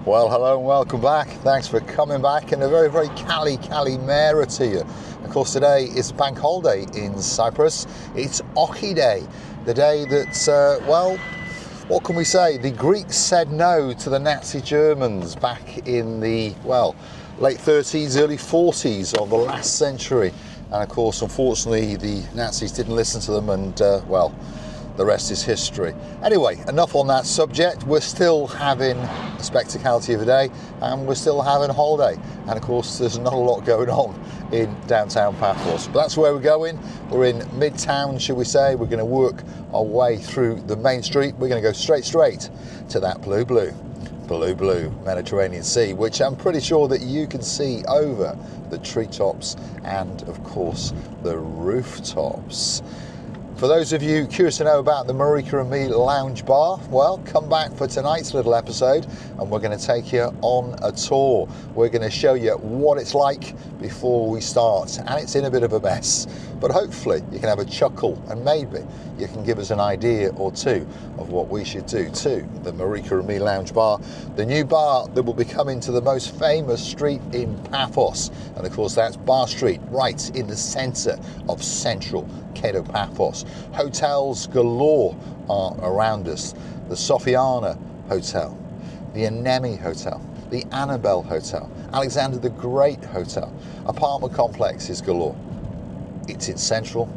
Well, hello and welcome back. Thanks for coming back, and a very, very Cali Mera to you. Of course, today is bank holiday in Cyprus. It's Oki Day, the day that, well, what can we say? The Greeks said no to the Nazi Germans back in the, well, late 30s, early 40s of the last century. And of course, unfortunately, the Nazis didn't listen to them, and, well, the rest is history. Anyway, enough on that subject. We're still having a spectacality of a day, and we're still having a holiday. And of course, there's not a lot going on in downtown Paphos. But that's where we're going. We're in Midtown, should we say. We're going to work our way through the main street. We're going to go straight to that blue Mediterranean Sea, which I'm pretty sure that you can see over the treetops and, of course, the rooftops. For those of you curious to know about the Marika and Me Lounge Bar, well, come back for tonight's little episode and we're going to take you on a tour. We're going to show you what it's like before we start, and it's in a bit of a mess, but hopefully you can have a chuckle and maybe you can give us an idea or two of what we should do to the Marika and Me Lounge Bar, the new bar that will be coming to the most famous street in Paphos, and of course that's Bar Street, right in the centre of central Cato Paphos. Hotels galore are around us. The Sofiana Hotel, the Anemi Hotel, the Annabelle Hotel, Alexander the Great Hotel. Apartment complexes galore. It's in central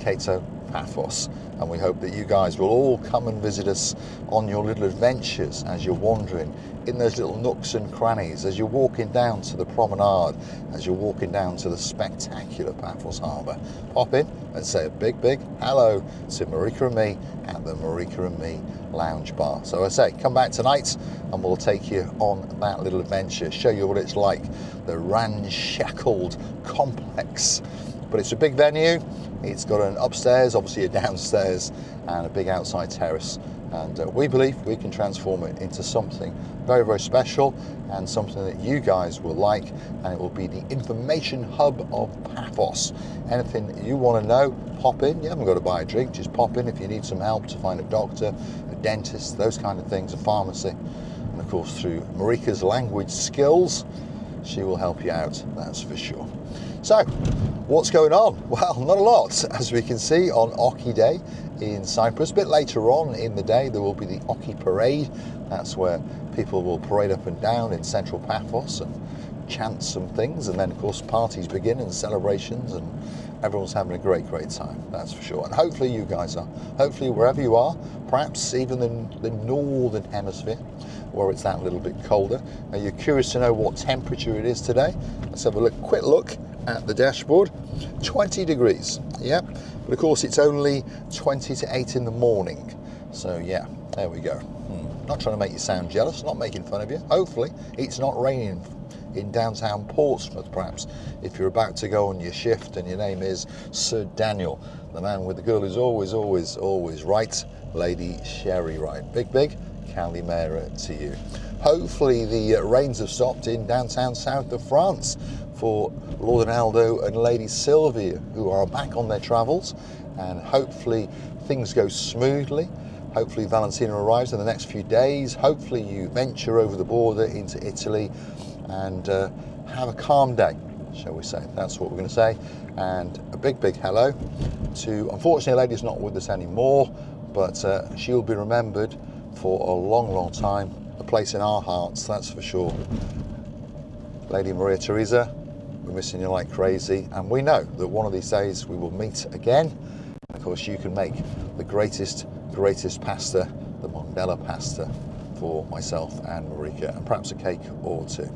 Cato Paphos, and we hope that you guys will all come and visit us on your little adventures as you're wandering in those little nooks and crannies, as you're walking down to the promenade, as you're walking down to the spectacular Paphos Harbour. Pop in and say a big hello to Marika and me at the Marika and Me Lounge Bar. So I say, come back tonight and we'll take you on that little adventure, show you what it's like, the ramshackled complex. But it's a big venue. It's got an upstairs, obviously a downstairs, and a big outside terrace. And we believe we can transform it into something very, very special and something that you guys will like. And it will be the information hub of Paphos. Anything you want to know, pop in. You haven't got to buy a drink, just pop in if you need some help to find a doctor, a dentist, those kind of things, a pharmacy. And of course, through Marika's language skills, she will help you out, that's for sure. So, what's going on? Well, not a lot, as we can see on Oki Day in Cyprus. A bit later on in the day, there will be the Oki Parade. That's where people will parade up and down in central Paphos and chant some things. And then, of course, parties begin and celebrations, and everyone's having a great time, that's for sure. And hopefully you guys are. Hopefully wherever you are, perhaps even in the northern hemisphere, where it's that little bit colder. Are you curious to know what temperature it is today? Let's have a quick look at the dashboard. 20 degrees, yeah, but of course it's only 20 to 8 in the morning, so yeah, there we go. Not trying to make you sound jealous, not making fun of you. Hopefully it's not raining in downtown Portsmouth, perhaps, if you're about to go on your shift and your name is Sir Daniel, the man with the girl who's always right, Lady Sherry right. Big Calimera to you. Hopefully the rains have stopped in downtown south of France for Lord Ronaldo and Lady Sylvia, who are back on their travels, and hopefully things go smoothly. Hopefully Valentina arrives in the next few days. Hopefully you venture over the border into Italy and have a calm day, shall we say. That's what we're going to say. And a big hello to, unfortunately, a lady's not with us anymore, but she'll be remembered for a long time, a place in our hearts, that's for sure. Lady Maria Teresa, we're missing you like crazy, and we know that one of these days we will meet again. And of course, you can make the greatest pasta, the Mondella pasta, for myself and Marika, and perhaps a cake or two.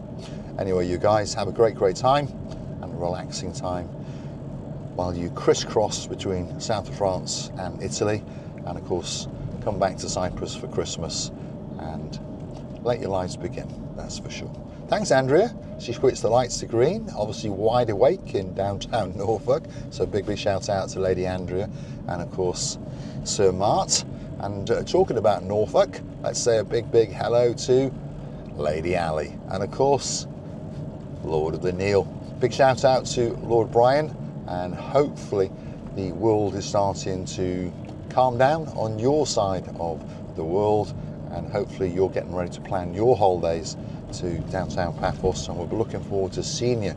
Anyway, you guys have a great time and a relaxing time while you crisscross between south of France and Italy, and of course come back to Cyprus for Christmas and let your lives begin, that's for sure. Thanks, Andrea. She switched the lights to green, obviously wide awake in downtown Norfolk, so big shout out to Lady Andrea and of course Sir Mart. And talking about Norfolk, let's say a big hello to Lady Ali and of course Lord of the Neil. Big shout out to Lord Brian, and hopefully the world is starting to calm down on your side of the world, and hopefully you're getting ready to plan your holidays to downtown Paphos, and we'll be looking forward to seeing you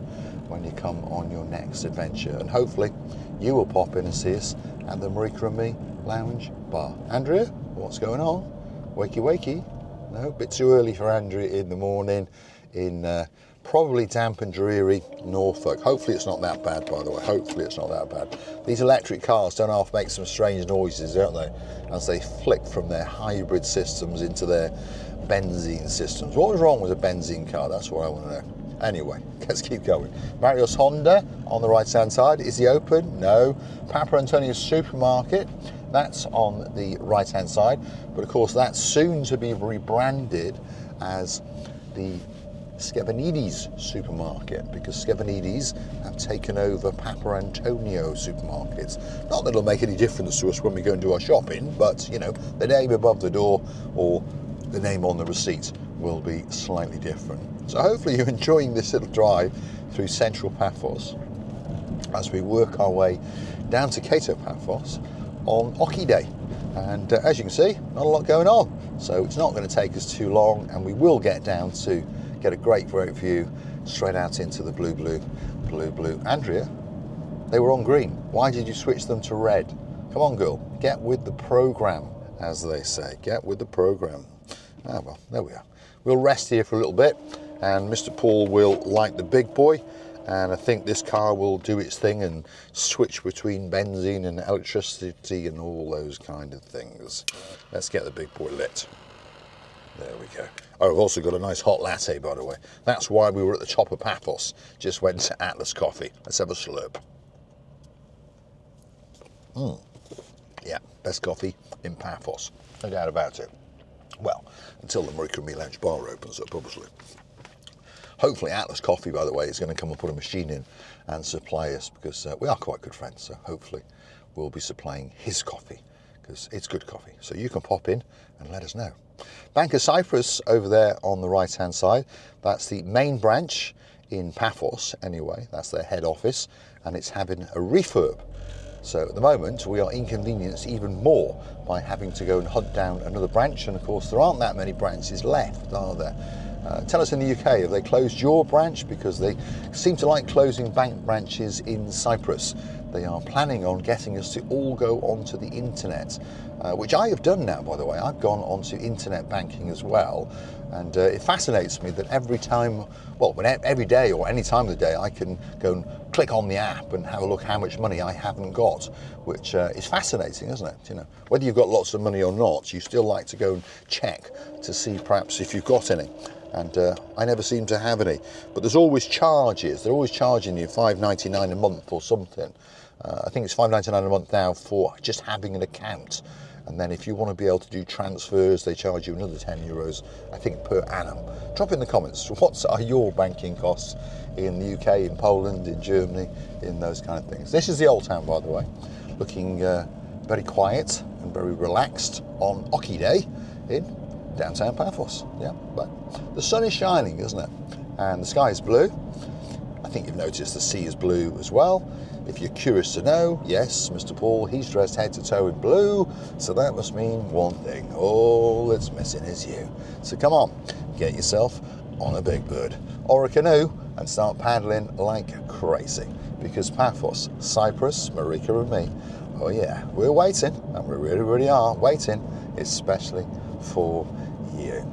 when you come on your next adventure. And hopefully you will pop in and see us at the Marika and Me Lounge Bar. Andrea, what's going on? Wakey wakey? No, a bit too early for Andrea in the morning in probably damp and dreary Norfolk. Hopefully it's not that bad, by the way. Hopefully it's not that bad. These electric cars don't half make some strange noises, don't they, as they flick from their hybrid systems into their benzene systems. What was wrong with a benzene car? That's what I want to know. Anyway, let's keep going. Mario's Honda on the right hand side. Is he open? No. Papa Antonio's Supermarket, that's on the right hand side, but of course that's soon to be rebranded as the Skevanides Supermarket, because Skevanides have taken over Papa Antonio Supermarkets. Not that it'll make any difference to us when we go and do our shopping, but you know, the name above the door or the name on the receipt will be slightly different. So hopefully you're enjoying this little drive through central Paphos as we work our way down to Kato Paphos on Oki Day. And as you can see, not a lot going on, so it's not going to take us too long, and we will get down to get a great view straight out into the blue. Andrea, they were on green. Why did you switch them to red? Come on, girl, get with the program, as they say. Get with the program. Ah, well, there we are. We'll rest here for a little bit, and Mr. Paul will light the big boy, and I think this car will do its thing and switch between benzene and electricity and all those kind of things. Let's get the big boy lit. There we go. Oh, I've also got a nice hot latte, by the way. That's why we were at the top of Paphos. Just went to Atlas Coffee. Let's have a slurp. Yeah, best coffee in Paphos. No doubt about it. Well, until the Marika and Me Lounge Bar opens up, obviously. Hopefully Atlas Coffee, by the way, is going to come and put a machine in and supply us, because we are quite good friends, so hopefully we'll be supplying his coffee, because it's good coffee. So you can pop in and let us know. Bank of Cyprus over there on the right hand side, that's the main branch in Paphos anyway, that's their head office, and it's having a refurb. So at the moment we are inconvenienced even more by having to go and hunt down another branch, and of course there aren't that many branches left, are there? Tell us in the UK, have they closed your branch? Because they seem to like closing bank branches in Cyprus. They are planning on getting us to all go onto the internet, which I have done now, by the way. I've gone onto internet banking as well, and it fascinates me that every time, well, every day or any time of the day, I can go and click on the app and have a look how much money I haven't got, which is fascinating, isn't it? You know, whether you've got lots of money or not, you still like to go and check to see perhaps if you've got any. And I never seem to have any, but there's always charges. They're always charging you $5.99 a month or something. I think it's $5.99 a month now for just having an account, and then if you want to be able to do transfers, they charge you another €10, I think, per annum. Drop in the comments, what are your banking costs in the UK, in Poland, in Germany, in those kind of things. This is the Old Town, by the way, looking very quiet and very relaxed on Oki Day in downtown Paphos. Yeah, but the sun is shining, isn't it? And the sky is blue. I think you've noticed the sea is blue as well. If you're curious to know, yes, Mr. Paul, he's dressed head to toe in blue, so that must mean one thing. All that's missing is you. So come on, get yourself on a big bird or a canoe and start paddling like crazy, because Paphos, Cyprus, Marika and me, oh yeah, we're waiting, and we really are waiting, especially for you.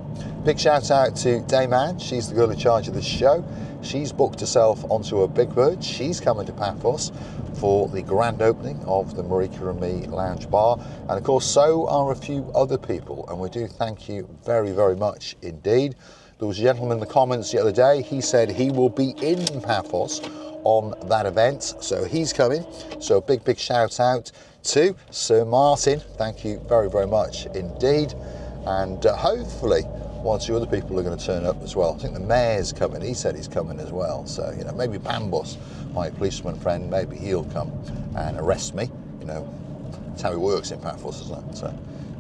Big shout out to Dayman, she's the girl in charge of this show. She's booked herself onto a big bird. She's coming to Paphos for the grand opening of the Marika and Me Lounge Bar, and of course so are a few other people, and we do thank you very much indeed. There was a gentleman in the comments the other day, he said he will be in Paphos on that event, so he's coming. So big shout out to Sir Martin, thank you very much indeed. And hopefully one or two other people are going to turn up as well. I think the mayor's coming, he said he's coming as well. So, you know, maybe Pambos, my policeman friend, maybe he'll come and arrest me. You know, that's how it works in Paphos, isn't it? So,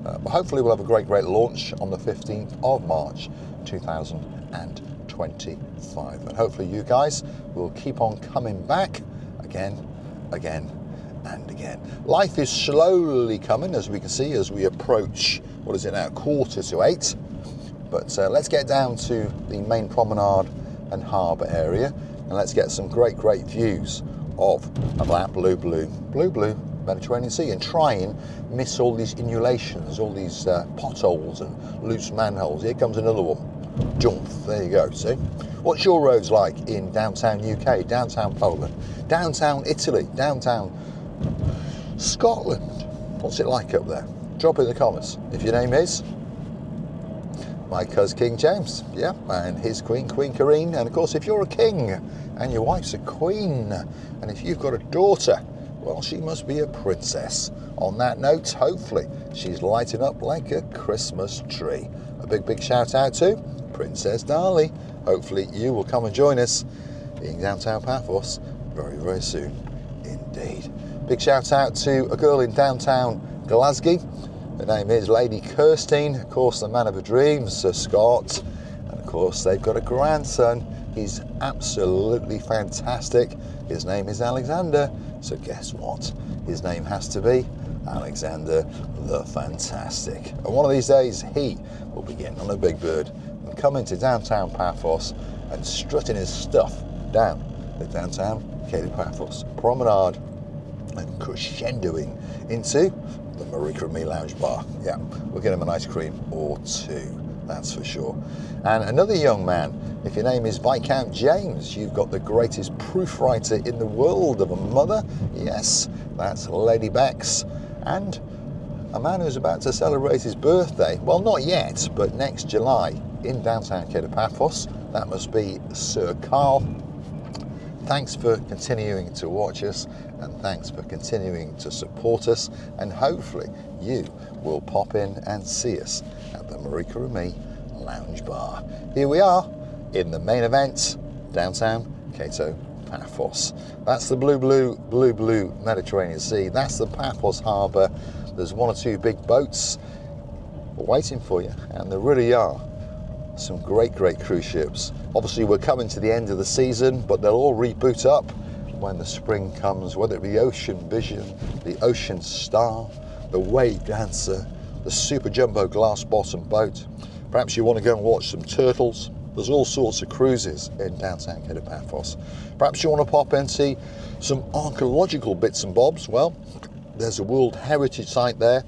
but hopefully we'll have a great launch on the 15th of March 2025. And hopefully you guys will keep on coming back again and again. Life is slowly coming, as we can see, as we approach, what is it now, 7:45. But let's get down to the main promenade and harbour area, and let's get some great views of that blue Mediterranean Sea, and try and miss all these undulations, all these potholes and loose manholes. Here comes another one. Jump, there you go, see? What's your roads like in downtown UK, downtown Poland, downtown Italy, downtown Scotland? What's it like up there? Drop it in the comments. If your name is my cousin King James, yeah, and his Queen Karine, and of course if you're a king and your wife's a queen, and if you've got a daughter, well, she must be a princess. On that note, hopefully she's lighting up like a Christmas tree. A big shout out to Princess Darlie. Hopefully you will come and join us in downtown Paphos very soon indeed. Big shout out to a girl in downtown Glasgow. Her name is Lady Kirstine. Of course, the man of her dreams, Sir Scott. And of course, they've got a grandson. He's absolutely fantastic. His name is Alexander. So guess what? His name has to be Alexander the Fantastic. And one of these days, he will be getting on a big bird and coming to downtown Paphos and strutting his stuff down the downtown Cape Paphos promenade and crescendoing into the Marika and Me Lounge Bar. Yeah, we'll get him an ice cream or two, that's for sure. And another young man, if your name is Viscount James, you've got the greatest proofwriter in the world of a mother. Yes, that's Lady Bex. And a man who's about to celebrate his birthday, well, not yet, but next July in downtown Cape Paphos. That must be Sir Carl. Thanks for continuing to watch us, and thanks for continuing to support us, and hopefully you will pop in and see us at the Marika and Me Lounge Bar. Here we are in the main event, downtown Cape Paphos. That's the blue Mediterranean Sea. That's the Paphos Harbour. There's one or two big boats waiting for you, and there really are some great cruise ships. Obviously we're coming to the end of the season, but they'll all reboot up when the spring comes, whether it be Ocean Vision, the Ocean Star, the Wave Dancer, the Super Jumbo Glass Bottom boat. Perhaps you want to go and watch some turtles. There's all sorts of cruises in downtown Cape Paphos. Perhaps you want to pop and see some archaeological bits and bobs. Well, there's a World Heritage Site there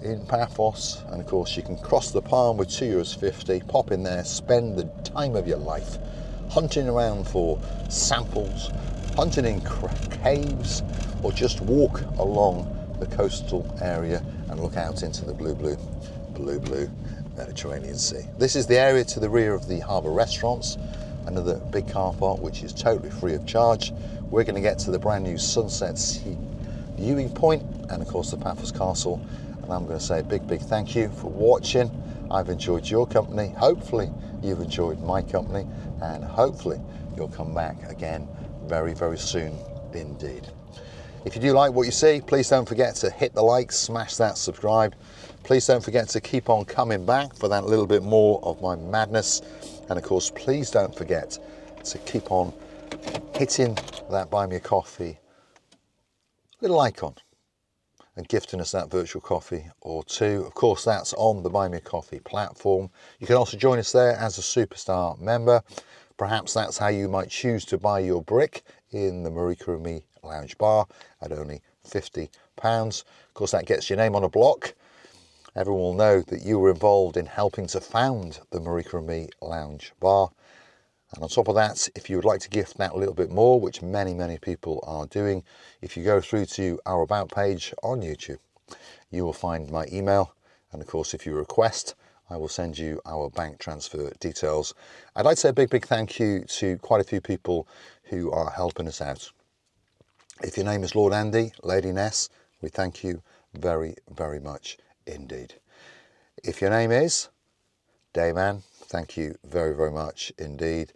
in Paphos, and of course you can cross the palm with €2.50, pop in there, spend the time of your life hunting around for samples, hunting in caves, or just walk along the coastal area and look out into the blue Mediterranean Sea. This is the area to the rear of the harbour restaurants, another big car park which is totally free of charge. We're going to get to the brand new Sunset Sea viewing point, and of course the Paphos Castle. And I'm going to say a big thank you for watching. I've enjoyed your company. Hopefully you've enjoyed my company, and hopefully you'll come back again very soon indeed. If you do like what you see, please don't forget to hit the like, smash that subscribe. Please don't forget to keep on coming back for that little bit more of my madness. And of course, please don't forget to keep on hitting that buy me a coffee little icon and gifting us that virtual coffee or two. Of course, that's on the Buy Me a Coffee platform. You can also join us there as a Superstar member. Perhaps that's how you might choose to buy your brick in the Marika and Me Lounge Bar at only £50. Of course, that gets your name on a block. Everyone will know that you were involved in helping to found the Marika and Me Lounge Bar. And on top of that, if you would like to gift that a little bit more, which many people are doing, if you go through to our About page on YouTube, you will find my email. And of course, if you request, I will send you our bank transfer details. I'd like to say a big thank you to quite a few people who are helping us out. If your name is Lord Andy, Lady Ness, we thank you very much indeed. If your name is Dayman, thank you very much indeed.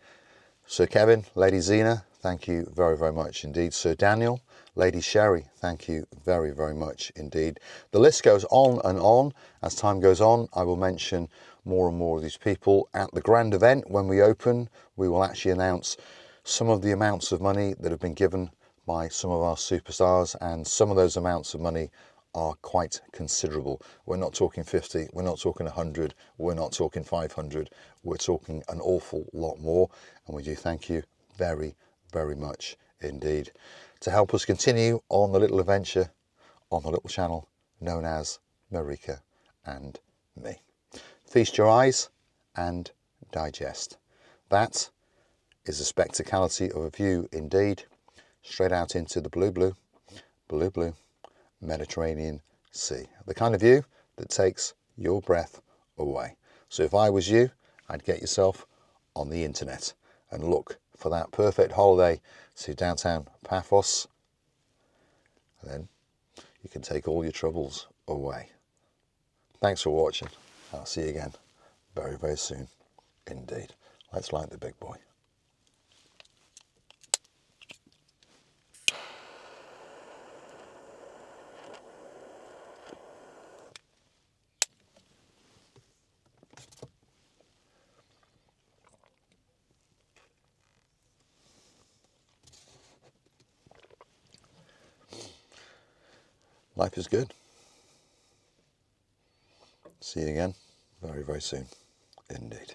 Sir Kevin, Lady Zena, thank you very much indeed. Sir Daniel, Lady Sherry, thank you very much indeed. The list goes on and on. As time goes on, I will mention more and more of these people. At the grand event, when we open, we will actually announce some of the amounts of money that have been given by some of our superstars, and some of those amounts of money are quite considerable. We're not talking 50, we're not talking 100, we're not talking 500, we're talking an awful lot more, and we do thank you very, very much indeed to help us continue on the little adventure on the little channel known as Marika and me. Feast your eyes and digest. That is the spectacality of a view indeed, straight out into the blue Mediterranean Sea. The kind of view that takes your breath away. So if I was you, I'd get yourself on the internet and look for that perfect holiday to downtown Paphos, and then you can take all your troubles away. Thanks for watching. I'll see you again very, very soon indeed. Let's light the big boy. Life is good. See you again very, very soon indeed.